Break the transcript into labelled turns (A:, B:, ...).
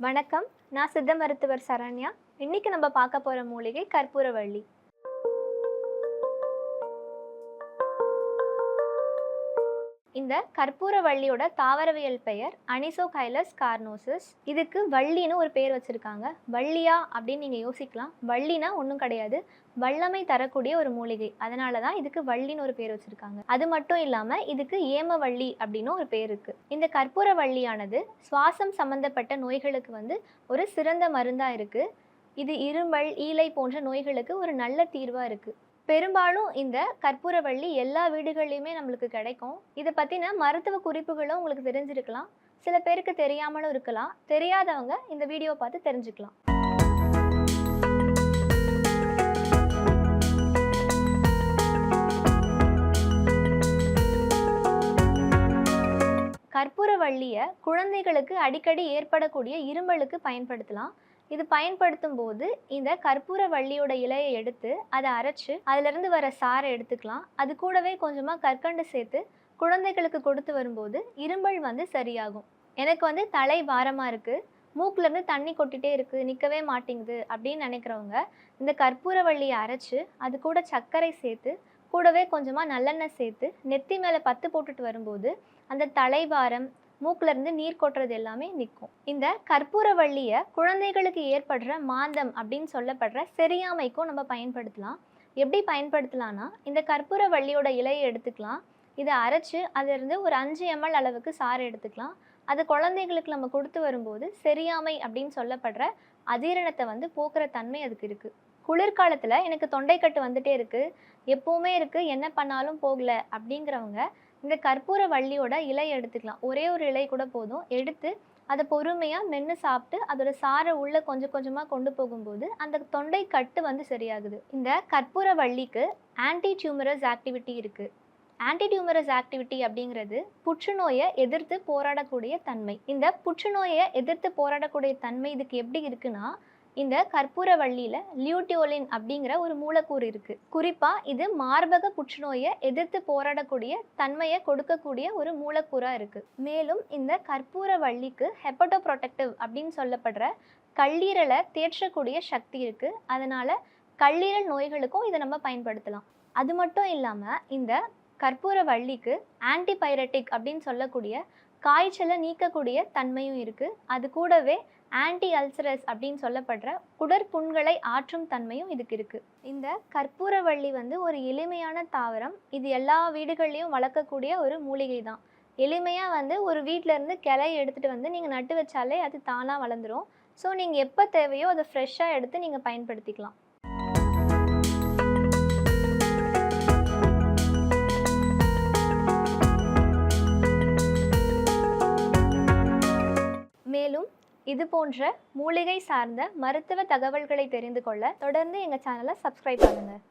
A: வணக்கம், நான் சித்த மருத்துவர் சரண்யா. இன்னைக்கு நம்ம பார்க்க போற மூலிகை கற்பூரவள்ளி. இந்த கற்பூரவள்ளியோட தாவரவியல் பெயர் அனிசோகைலஸ் கார்னோசிஸ். இதுக்கு வள்ளின்னு ஒரு பேர் வச்சிருக்காங்க. வள்ளியா அப்படின்னு நீங்க யோசிக்கலாம். வள்ளினா ஒன்றும் கிடையாது, வல்லமை தரக்கூடிய ஒரு மூலிகை. அதனால தான் இதுக்கு வள்ளின்னு ஒரு பேர் வச்சிருக்காங்க. அது மட்டும் இல்லாம இதுக்கு ஏமவள்ளி அப்படின்னு ஒரு பேர் இருக்கு. இந்த கற்பூரவள்ளியானது சுவாசம் சம்பந்தப்பட்ட நோய்களுக்கு ஒரு சிறந்த மருந்தா இருக்கு. இது இருமல், ஈலை போன்ற நோய்களுக்கு ஒரு நல்ல தீர்வா இருக்கு. பெரும்பாலும் இந்த கற்பூரவள்ளி எல்லா வீடுகள்லையுமே நம்மளுக்கு கிடைக்கும். இதை பற்றின மருத்துவ குறிப்புகளும் உங்களுக்கு தெரிஞ்சிருக்கலாம். சில பேருக்கு தெரியாமலும் இருக்கலாம். தெரியாதவங்க இந்த வீடியோ பார்த்து தெரிஞ்சுக்கலாம். கற்பூரவள்ளியை குழந்தைகளுக்கு அடிக்கடி ஏற்படக்கூடிய இருமலுக்கு பயன்படுத்தலாம். இது பயன்படுத்தும் போது இந்த கற்பூரவள்ளியோட இலையை எடுத்து அதை அரைச்சு அதிலிருந்து வர சாறை எடுத்துக்கலாம். அது கூடவே கொஞ்சமாக கற்கண்டு சேர்த்து குழந்தைகளுக்கு கொடுத்து வரும்போது இருமல் சரியாகும். எனக்கு தலை பாரமாக இருக்குது, மூக்குலேருந்து தண்ணி கொட்டிகிட்டே இருக்குது, நிற்கவே மாட்டேங்குது அப்படின்னு நினைக்கிறவங்க இந்த கற்பூரவள்ளியை அரைச்சு அது கூட சர்க்கரை சேர்த்து கூடவே கொஞ்சமாக நல்லெண்ணெய் சேர்த்து நெத்தி மேலே பத்து போட்டுட்டு வரும்போது அந்த தலைபாரம், மூக்கிலிருந்து நீர் கொட்டுறது எல்லாமே நிற்கும். இந்த கற்பூரவள்ளியை குழந்தைகளுக்கு ஏற்படுற மாந்தம் அப்படின்னு சொல்லப்படுற செரியாமைக்கும் நம்ம பயன்படுத்தலாம். எப்படி பயன்படுத்தலாம்னா, இந்த கற்பூரவள்ளியோட இலையை எடுத்துக்கலாம். இதை அரைச்சு அதிலிருந்து ஒரு 5 ml அளவுக்கு சாறு எடுத்துக்கலாம். அது குழந்தைகளுக்கு நம்ம கொடுத்து வரும்போது செரியாமை அப்படின்னு சொல்லப்படுற அஜீரணத்தை போக்குற தன்மை அதுக்கு இருக்குது. குளிர்காலத்தில் எனக்கு தொண்டைக்கட்டு வந்துட்டே இருக்குது, எப்போவுமே இருக்குது, என்ன பண்ணாலும் போகலை அப்படிங்கிறவங்க இந்த கற்பூரவள்ளியோட இலை எடுத்துக்கலாம். ஒரே ஒரு இலை கூட போதும். எடுத்து அதை பொறுமையாக மென்று சாப்பிட்டு அதோட சாறை உள்ளே கொஞ்சம் கொஞ்சமாக கொண்டு போகும்போது அந்த தொண்டை கட்டு சரியாகுது. இந்த கற்பூரவள்ளிக்கு ஆன்டி டியூமரஸ் ஆக்டிவிட்டி இருக்குது. ஆன்டி டியூமரஸ் ஆக்டிவிட்டி அப்படிங்கிறது புற்றுநோயை எதிர்த்து போராடக்கூடிய தன்மை. இந்த புற்றுநோயை எதிர்த்து போராடக்கூடிய தன்மை இதுக்கு எப்படி இருக்குன்னா, இந்த கற்பூரவள்ளியில் லியூட்டியோலின் அப்படிங்கிற ஒரு மூலக்கூறு இருக்குது. குறிப்பாக இது மார்பக புற்றுநோயை எதிர்த்து போராடக்கூடிய தன்மையை கொடுக்கக்கூடிய ஒரு மூலக்கூறாக இருக்குது. மேலும் இந்த கற்பூரவள்ளிக்கு ஹெப்படோ ப்ரொடெக்டிவ் அப்படின்னு சொல்லப்படுற கல்லீரலை தேற்றக்கூடிய சக்தி இருக்குது. அதனால் கல்லீரல் நோய்களுக்கும் இதை நம்ம பயன்படுத்தலாம். அது மட்டும் இல்லாமல் இந்த கற்பூரவள்ளிக்கு ஆன்டிபைரட்டிக் அப்படின்னு சொல்லக்கூடிய காய்ச்சலை நீக்கக்கூடிய தன்மையும் இருக்குது. அது கூடவே ஆன்டி அல்சரஸ் அப்படின்னு சொல்லப்படுற குடற்புண்களை ஆற்றும் தன்மையும் இதுக்கு இருக்குது. இந்த கற்பூரவள்ளி ஒரு எளிமையான தாவரம். இது எல்லா வீடுகள்லையும் வளர்க்கக்கூடிய ஒரு மூலிகை தான். எளிமையாக ஒரு வீட்டிலேருந்து கிளையை எடுத்துகிட்டு நீங்கள் நட்டு வச்சாலே அது தானாக வளர்ந்துடும். ஸோ நீங்கள் எப்போ தேவையோ அதை ஃப்ரெஷ்ஷாக எடுத்து நீங்கள் பயன்படுத்திக்கலாம். மேலும் இது போன்ற மூலிகை சார்ந்த மருத்துவ தகவல்களை தெரிந்து கொள்ள தொடர்ந்து எங்கள் சேனலை சப்ஸ்கிரைப் பண்ணுங்கள்.